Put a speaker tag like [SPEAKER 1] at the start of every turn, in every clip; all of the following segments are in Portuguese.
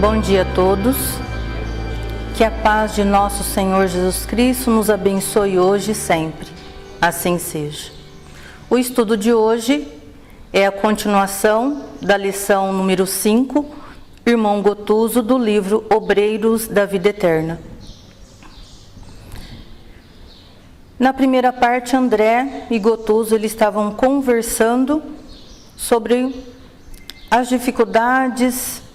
[SPEAKER 1] Bom dia a todos. Que a paz de nosso Senhor Jesus Cristo nos abençoe hoje e sempre. Assim seja. O estudo de hoje é a continuação da lição número 5, Irmão Gotuso, do livro Obreiros da Vida Eterna. Na primeira parte, André e Gotuso eles estavam conversando sobre as dificuldades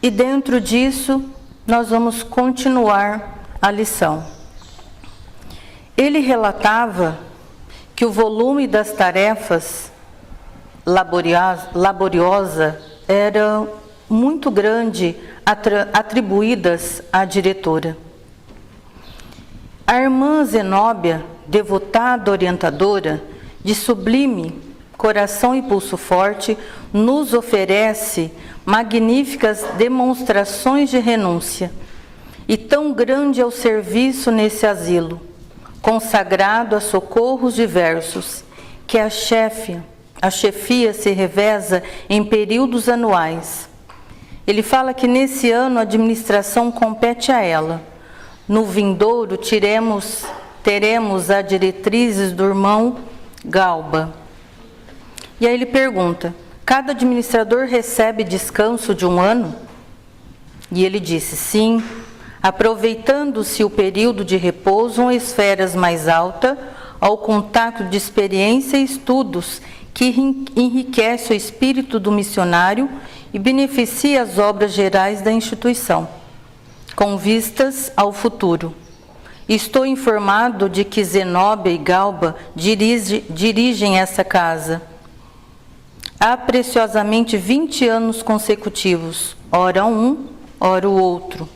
[SPEAKER 1] e dentro disso nós vamos continuar a lição. Ele relatava que o volume das tarefas laboriosa era muito grande atribuídas à diretora. A irmã Zenóbia, devotada orientadora, de sublime coração e pulso forte, nos oferece magníficas demonstrações de renúncia. E tão grande é o serviço nesse asilo, consagrado a socorros diversos, que a chefia se reveza em períodos anuais. Ele fala que nesse ano a administração compete a ela. No vindouro teremos as diretrizes do irmão Galba. E aí ele pergunta, cada administrador recebe descanso de um ano? E ele disse, sim, aproveitando-se o período de repouso em esferas mais altas, ao contato de experiência e estudos que enriquece o espírito do missionário e beneficia as obras gerais da instituição, com vistas ao futuro. Estou informado de que Zenóbia e Galba dirigem essa casa há preciosamente 20 anos consecutivos, ora um, ora o outro.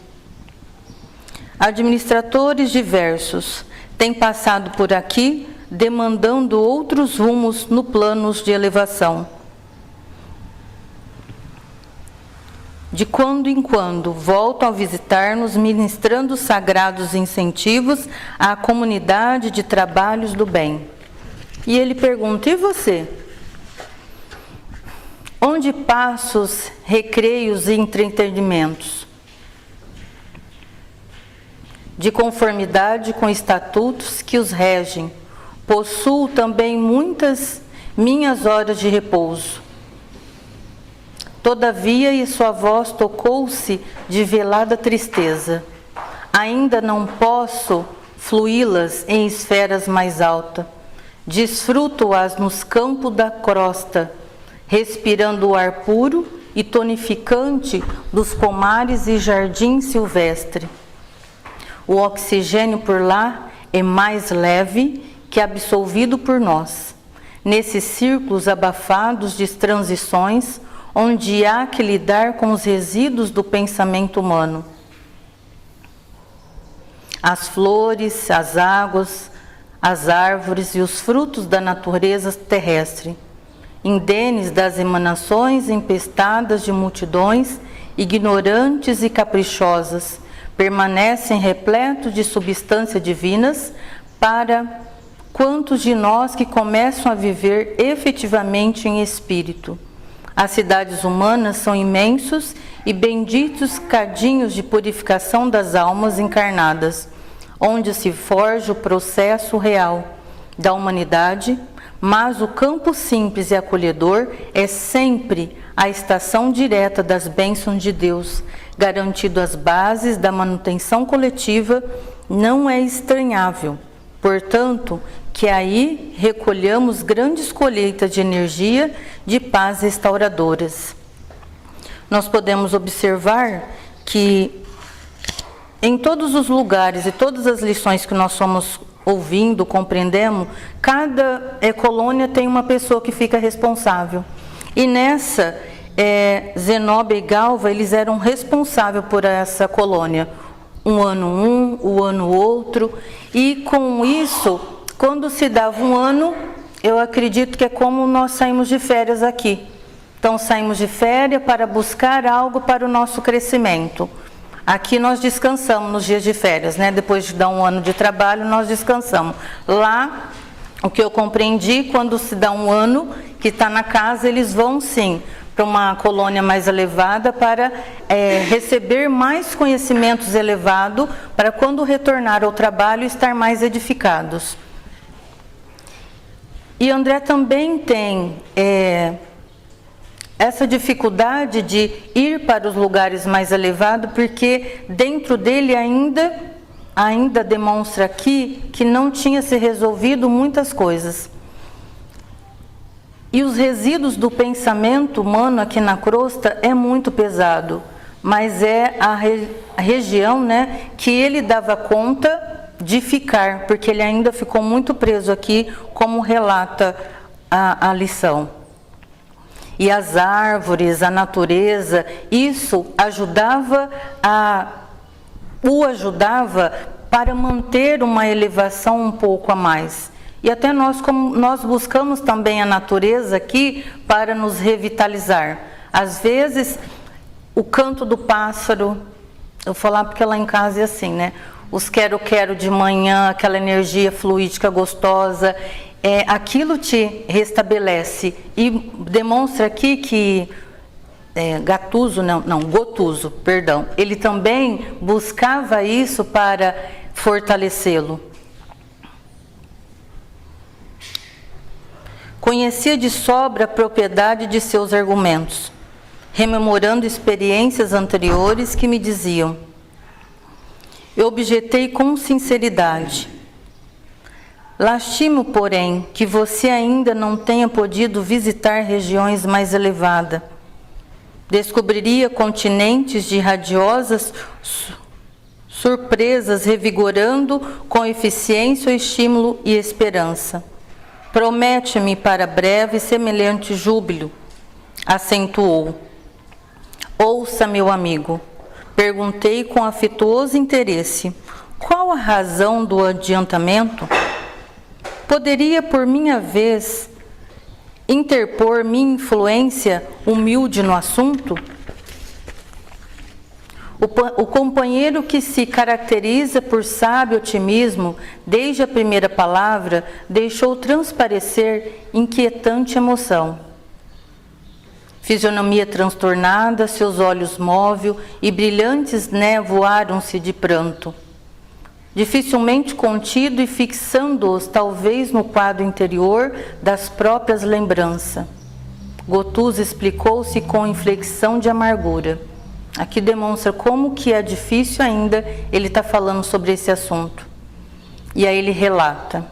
[SPEAKER 1] Administradores diversos têm passado por aqui demandando outros rumos no plano de elevação. De quando em quando voltam a visitar-nos, ministrando sagrados incentivos à comunidade de trabalhos do bem. E ele pergunta, e você? Onde passa os recreios e entretenimentos? De conformidade com estatutos que os regem, possuo também muitas minhas horas de repouso. Todavia, e sua voz tocou-se de velada tristeza. Ainda não posso fluí-las em esferas mais altas. Desfruto-as nos campos da crosta, respirando o ar puro e tonificante dos pomares e jardim silvestre. O oxigênio por lá é mais leve que absorvido por nós. Nesses círculos abafados de transições, onde há que lidar com os resíduos do pensamento humano. As flores, as águas, as árvores e os frutos da natureza terrestre, indenes das emanações empestadas de multidões, ignorantes e caprichosas, permanecem repletos de substâncias divinas para quantos de nós que começam a viver efetivamente em espírito. As cidades humanas são imensos e benditos cadinhos de purificação das almas encarnadas, onde se forja o processo real da humanidade, mas o campo simples e acolhedor é sempre a estação direta das bênçãos de Deus, garantindo as bases da manutenção coletiva, não é estranhável. Portanto, que aí recolhamos grandes colheitas de energia, de paz restauradoras. Nós podemos observar que em todos os lugares e todas as lições que nós somos ouvindo, compreendemos, cada colônia tem uma pessoa que fica responsável. E nessa, Zenóbia e Galba, eles eram responsáveis por essa colônia. Um ano o ano outro. E com isso, quando se dava um ano, eu acredito que é como nós saímos de férias aqui. Então, saímos de férias para buscar algo para o nosso crescimento. Aqui nós descansamos nos dias de férias, né? Depois de dar um ano de trabalho, nós descansamos. Lá, o que eu compreendi, quando se dá um ano que está na casa, eles vão sim para uma colônia mais elevada para receber mais conhecimentos elevados para quando retornar ao trabalho estar mais edificados. E André também tem essa dificuldade de ir para os lugares mais elevados, porque dentro dele ainda demonstra aqui que não tinha se resolvido muitas coisas. E os resíduos do pensamento humano aqui na crosta é muito pesado, mas é a região, né, que ele dava conta de ficar, porque ele ainda ficou muito preso aqui, como relata a lição. E as árvores, a natureza, isso o ajudava para manter uma elevação um pouco a mais. E até nós buscamos também a natureza aqui para nos revitalizar. Às vezes, o canto do pássaro, eu vou falar porque lá em casa é assim, né? Os quero-quero de manhã, aquela energia fluídica gostosa, aquilo te restabelece. E demonstra aqui que Gotuso, perdão, ele também buscava isso para fortalecê-lo. Conhecia de sobra a propriedade de seus argumentos, rememorando experiências anteriores que me diziam. Eu objetei com sinceridade. Lastimo, porém, que você ainda não tenha podido visitar regiões mais elevadas. Descobriria continentes de radiosas surpresas, revigorando com eficiência o estímulo e esperança. Promete-me para breve semelhante júbilo, acentuou. Ouça, meu amigo, perguntei com afetuoso interesse, qual a razão do adiantamento? Poderia, por minha vez, interpor minha influência humilde no assunto? O companheiro que se caracteriza por sábio otimismo desde a primeira palavra deixou transparecer inquietante emoção. Fisionomia transtornada, seus olhos móveis e brilhantes nevoaram-se de pranto. Dificilmente contido e fixando-os talvez no quadro interior das próprias lembranças. Gotuso explicou-se com inflexão de amargura. Aqui demonstra como que é difícil ainda ele está falando sobre esse assunto. E aí ele relata.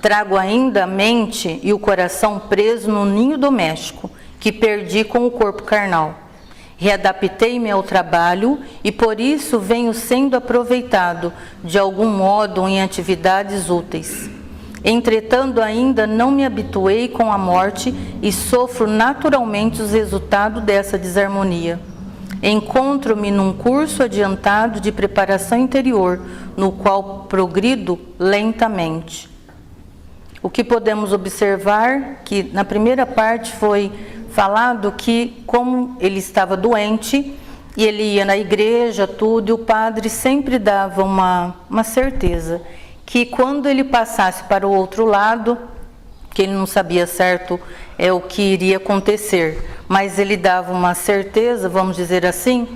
[SPEAKER 1] Trago ainda a mente e o coração preso no ninho doméstico, que perdi com o corpo carnal. Readaptei-me ao trabalho e por isso venho sendo aproveitado, de algum modo, em atividades úteis. Entretanto, ainda não me habituei com a morte e sofro naturalmente os resultados dessa desarmonia. Encontro-me num curso adiantado de preparação interior, no qual progrido lentamente. O que podemos observar, que na primeira parte foi falado que como ele estava doente, e ele ia na igreja, tudo, e o padre sempre dava uma certeza, que quando ele passasse para o outro lado, que ele não sabia certo o que iria acontecer, mas ele dava uma certeza, vamos dizer assim,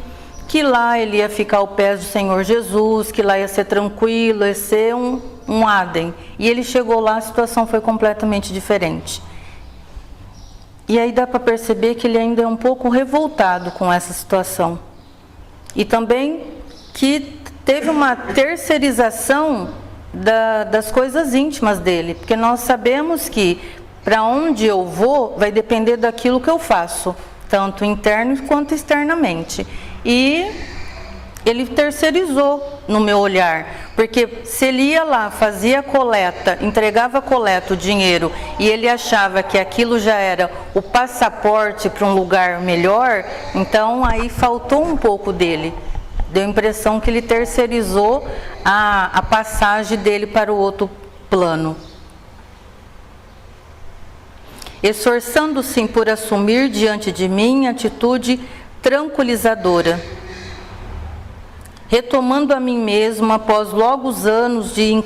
[SPEAKER 1] que lá ele ia ficar ao pé do Senhor Jesus, que lá ia ser tranquilo, ia ser um Adem. E ele chegou lá, a situação foi completamente diferente. E aí dá para perceber que ele ainda é um pouco revoltado com essa situação. E também que teve uma terceirização das coisas íntimas dele, porque nós sabemos que para onde eu vou vai depender daquilo que eu faço, tanto interno quanto externamente. E ele terceirizou no meu olhar, porque se ele ia lá, fazia a coleta, entregava a coleta, o dinheiro, e ele achava que aquilo já era o passaporte para um lugar melhor, então aí faltou um pouco dele. Deu a impressão que ele terceirizou a passagem dele para o outro plano. Esforçando-se por assumir diante de mim atitude tranquilizadora. Retomando a mim mesmo, após longos anos de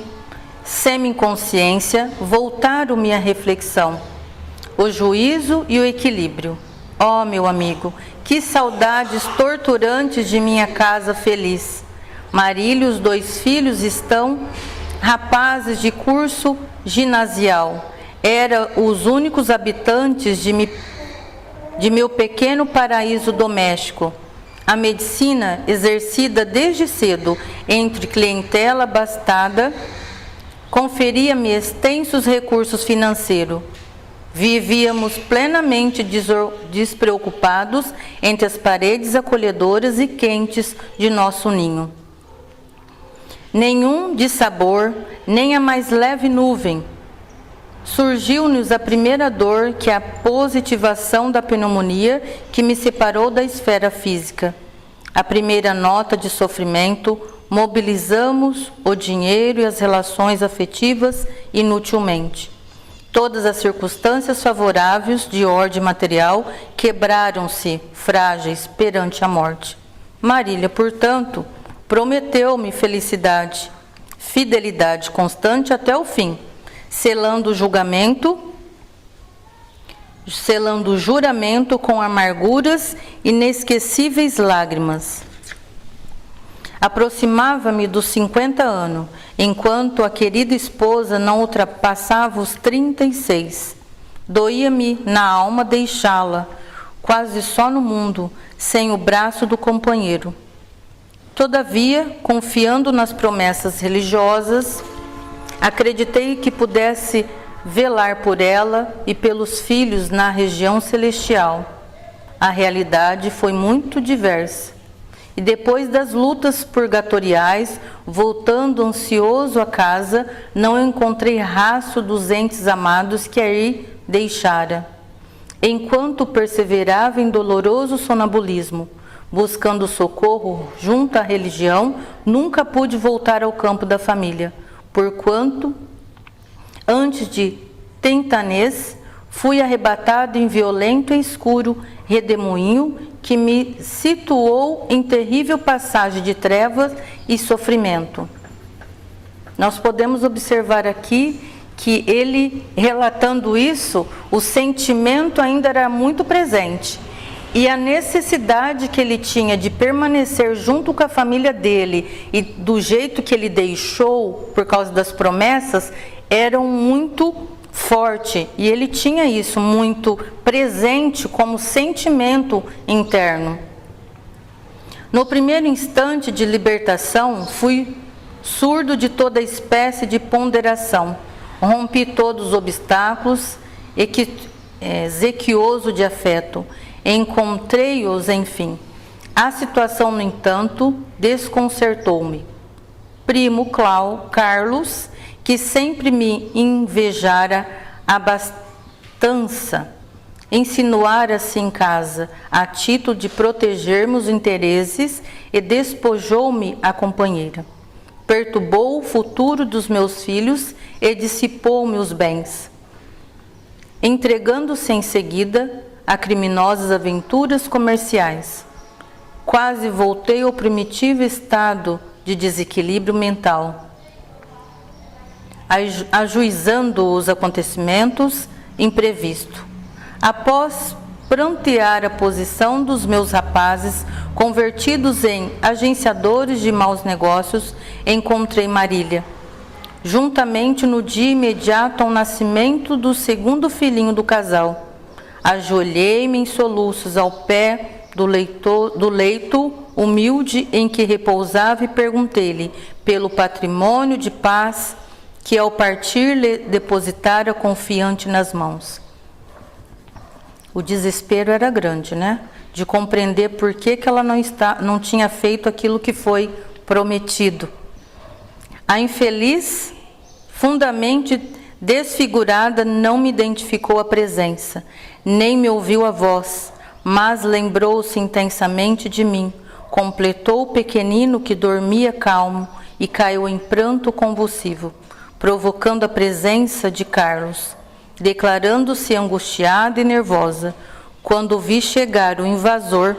[SPEAKER 1] semi-inconsciência, voltaram-me à reflexão, o juízo e o equilíbrio. Ó, meu amigo, que saudades torturantes de minha casa feliz. Marília e os 2 filhos estão rapazes de curso ginasial. Eram os únicos habitantes de meu pequeno paraíso doméstico. A medicina, exercida desde cedo entre clientela abastada, conferia-me extensos recursos financeiros. Vivíamos plenamente despreocupados entre as paredes acolhedoras e quentes de nosso ninho. Nenhum dissabor, nem a mais leve nuvem. Surgiu-nos a primeira dor, que é a positivação da pneumonia que me separou da esfera física. A primeira nota de sofrimento, mobilizamos o dinheiro e as relações afetivas inutilmente. Todas as circunstâncias favoráveis de ordem material quebraram-se, frágeis, perante a morte. Marília, portanto, prometeu-me felicidade, fidelidade constante até o fim, selando o juramento com amarguras e inesquecíveis lágrimas. Aproximava-me dos 50 anos, enquanto a querida esposa não ultrapassava os 36. Doía-me na alma deixá-la, quase só no mundo, sem o braço do companheiro. Todavia, confiando nas promessas religiosas, acreditei que pudesse velar por ela e pelos filhos na região celestial. A realidade foi muito diversa. E depois das lutas purgatoriais, voltando ansioso a casa, não encontrei rastro dos entes amados que aí deixara. Enquanto perseverava em doloroso sonambulismo, buscando socorro junto à religião, nunca pude voltar ao campo da família, porquanto, antes de Tentanês, fui arrebatado em violento e escuro redemoinho que me situou em terrível passagem de trevas e sofrimento. Nós podemos observar aqui que ele, relatando isso, o sentimento ainda era muito presente. E a necessidade que ele tinha de permanecer junto com a família dele e do jeito que ele deixou, por causa das promessas, eram muito forte, e ele tinha isso muito presente como sentimento interno. No primeiro instante de libertação, fui surdo de toda espécie de ponderação, rompi todos os obstáculos, zequioso de afeto, encontrei-os, enfim. A situação, no entanto, desconcertou-me. Primo Carlos, que sempre me invejara a abastança, insinuara-se em casa, a título de proteger-me os interesses, e despojou-me a companheira. Perturbou o futuro dos meus filhos e dissipou-me os bens, entregando-se em seguida a criminosas aventuras comerciais. Quase voltei ao primitivo estado de desequilíbrio mental, ajuizando os acontecimentos imprevistos. Após prantear a posição dos meus rapazes, convertidos em agenciadores de maus negócios, encontrei Marília. Juntamente no dia imediato ao nascimento do segundo filhinho do casal, ajoelhei-me em soluços ao pé do leito humilde em que repousava e perguntei-lhe pelo patrimônio de paz que ao partir lhe depositara confiante nas mãos. O desespero era grande, né? De compreender por que ela não tinha feito aquilo que foi prometido. A infeliz, fundamente desfigurada, não me identificou a presença, nem me ouviu a voz, mas lembrou-se intensamente de mim, completou o pequenino que dormia calmo e caiu em pranto convulsivo, provocando a presença de Carlos, declarando-se angustiada e nervosa. Quando vi chegar o invasor,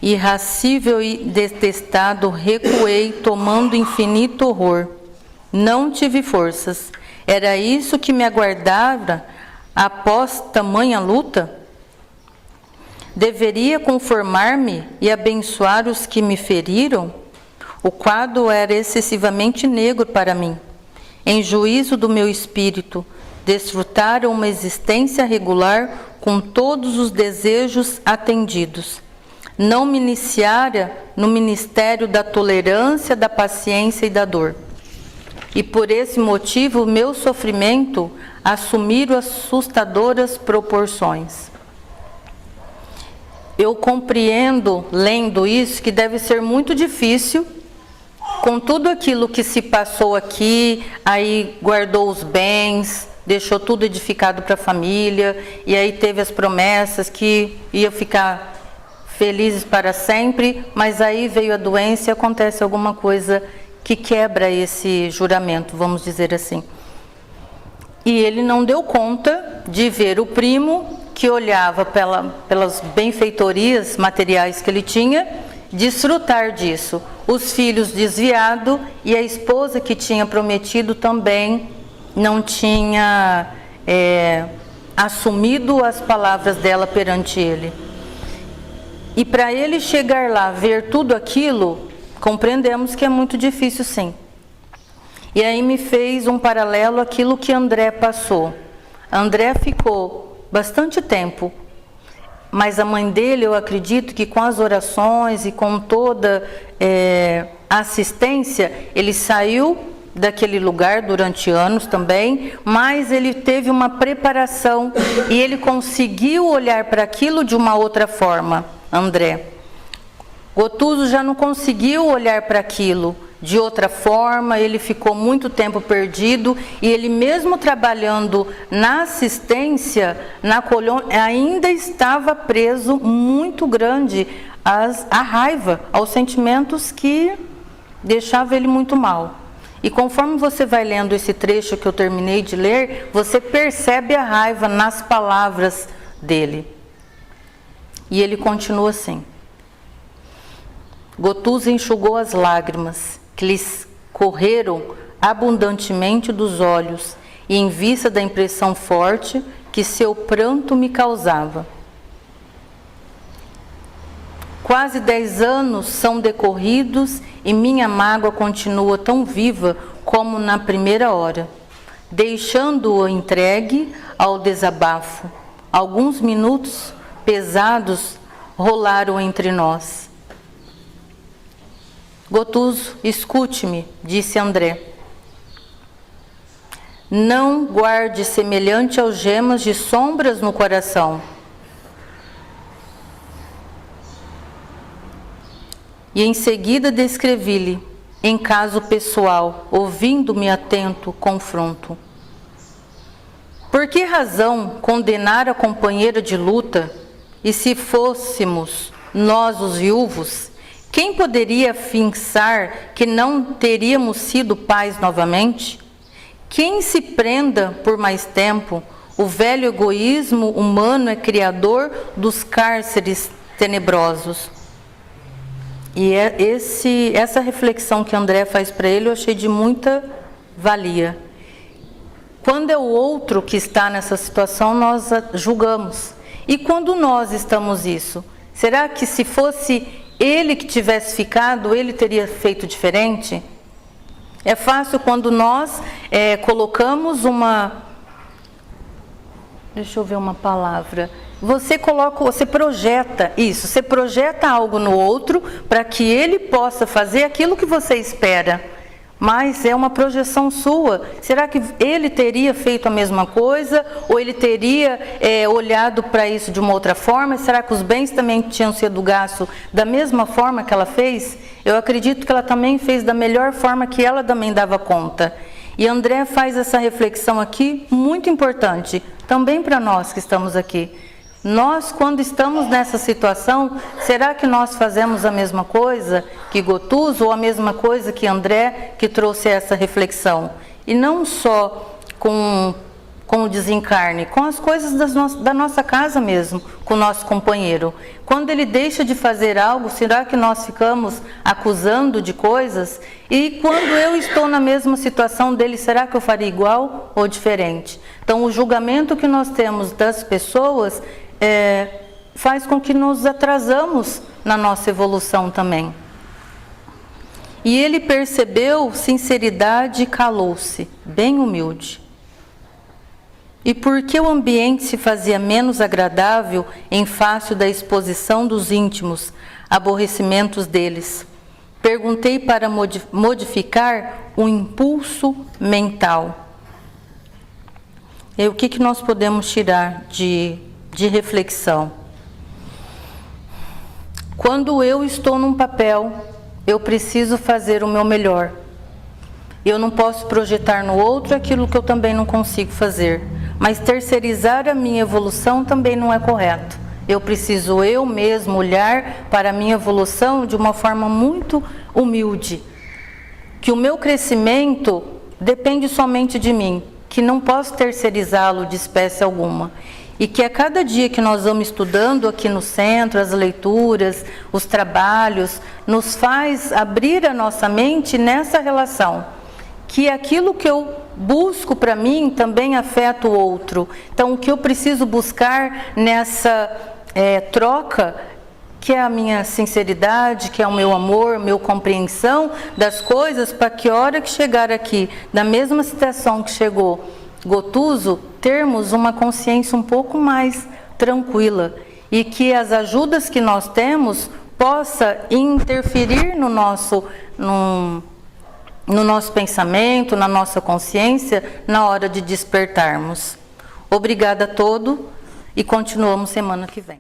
[SPEAKER 1] irracível e detestado, recuei, tomando infinito horror. Não tive forças. Era isso que me aguardava após tamanha luta? Deveria conformar-me e abençoar os que me feriram? O quadro era excessivamente negro para mim. Em juízo do meu espírito, desfrutar uma existência regular com todos os desejos atendidos. Não me iniciara no ministério da tolerância, da paciência e da dor. E por esse motivo, o meu sofrimento assumiu assustadoras proporções. Eu compreendo, lendo isso, que deve ser muito difícil, com tudo aquilo que se passou aqui, aí guardou os bens, deixou tudo edificado para a família, e aí teve as promessas que ia ficar felizes para sempre, mas aí veio a doença e acontece alguma coisa que quebra esse juramento, vamos dizer assim. E ele não deu conta de ver o primo que olhava pelas benfeitorias materiais que ele tinha, desfrutar disso. Os filhos desviados e a esposa que tinha prometido também não tinha assumido as palavras dela perante ele. E para ele chegar lá, ver tudo aquilo, compreendemos que é muito difícil, sim. E aí me fez um paralelo àquilo que André passou. André ficou bastante tempo, mas a mãe dele, eu acredito que com as orações e com toda a assistência, ele saiu daquele lugar durante anos também, mas ele teve uma preparação e ele conseguiu olhar para aquilo de uma outra forma, André. Gotuso já não conseguiu olhar para aquilo de outra forma, ele ficou muito tempo perdido e ele mesmo trabalhando na assistência, na colônia, ainda estava preso muito grande à raiva, aos sentimentos que deixavam ele muito mal. E conforme você vai lendo esse trecho que eu terminei de ler, você percebe a raiva nas palavras dele. E ele continua assim. Gotuso enxugou as lágrimas que lhes correram abundantemente dos olhos e em vista da impressão forte que seu pranto me causava. Quase 10 anos são decorridos e minha mágoa continua tão viva como na primeira hora, deixando-o entregue ao desabafo. Alguns minutos pesados rolaram entre nós. Gotuso, escute-me, disse André. Não guarde semelhante algemas de sombras no coração. E em seguida descrevi-lhe, em caso pessoal, ouvindo-me atento confronto. Por que razão condenar a companheira de luta? E se fôssemos nós os viúvos, quem poderia afirmar que não teríamos sido pais novamente? Quem se prenda por mais tempo? O velho egoísmo humano é criador dos cárceres tenebrosos. E essa reflexão que André faz para ele, eu achei de muita valia. Quando é o outro que está nessa situação, nós julgamos. E quando nós estamos isso? Será que se fosse ele que tivesse ficado, ele teria feito diferente? É fácil quando nós colocamos uma... Deixa eu ver uma palavra. Você projeta isso, você projeta algo no outro para que ele possa fazer aquilo que você espera. Mas é uma projeção sua. Será que ele teria feito a mesma coisa? Ou ele teria olhado para isso de uma outra forma? Será que os bens também tinham sido gastos da mesma forma que ela fez? Eu acredito que ela também fez da melhor forma que ela também dava conta. E André faz essa reflexão aqui muito importante, também para nós que estamos aqui. Nós, quando estamos nessa situação, será que nós fazemos a mesma coisa que Gotuso ou a mesma coisa que André, que trouxe essa reflexão? E não só com o desencarne, com as coisas da nossa casa mesmo, com o nosso companheiro. Quando ele deixa de fazer algo, será que nós ficamos acusando de coisas? E quando eu estou na mesma situação dele, será que eu faria igual ou diferente? Então, o julgamento que nós temos das pessoas faz com que nos atrasamos na nossa evolução também. E ele percebeu sinceridade e calou-se, bem humilde. E porque o ambiente se fazia menos agradável em face da exposição dos íntimos aborrecimentos deles, perguntei para modificar o impulso mental. E o que nós podemos tirar de reflexão? Quando eu estou num papel, eu preciso fazer o meu melhor. Eu não posso projetar no outro aquilo que eu também não consigo fazer. Mas terceirizar a minha evolução também não é correto. Eu preciso eu mesmo olhar para a minha evolução de uma forma muito humilde. Que o meu crescimento depende somente de mim, que não posso terceirizá-lo de espécie alguma. E que a cada dia que nós vamos estudando aqui no centro, as leituras, os trabalhos, nos faz abrir a nossa mente nessa relação. Que aquilo que eu busco para mim também afeta o outro. Então, o que eu preciso buscar nessa troca, que é a minha sinceridade, que é o meu amor, minha compreensão das coisas, para que a hora que chegar aqui, da mesma situação que chegou Gotuso, termos uma consciência um pouco mais tranquila e que as ajudas que nós temos possa interferir no nosso pensamento, na nossa consciência, na hora de despertarmos. Obrigada a todos e continuamos semana que vem.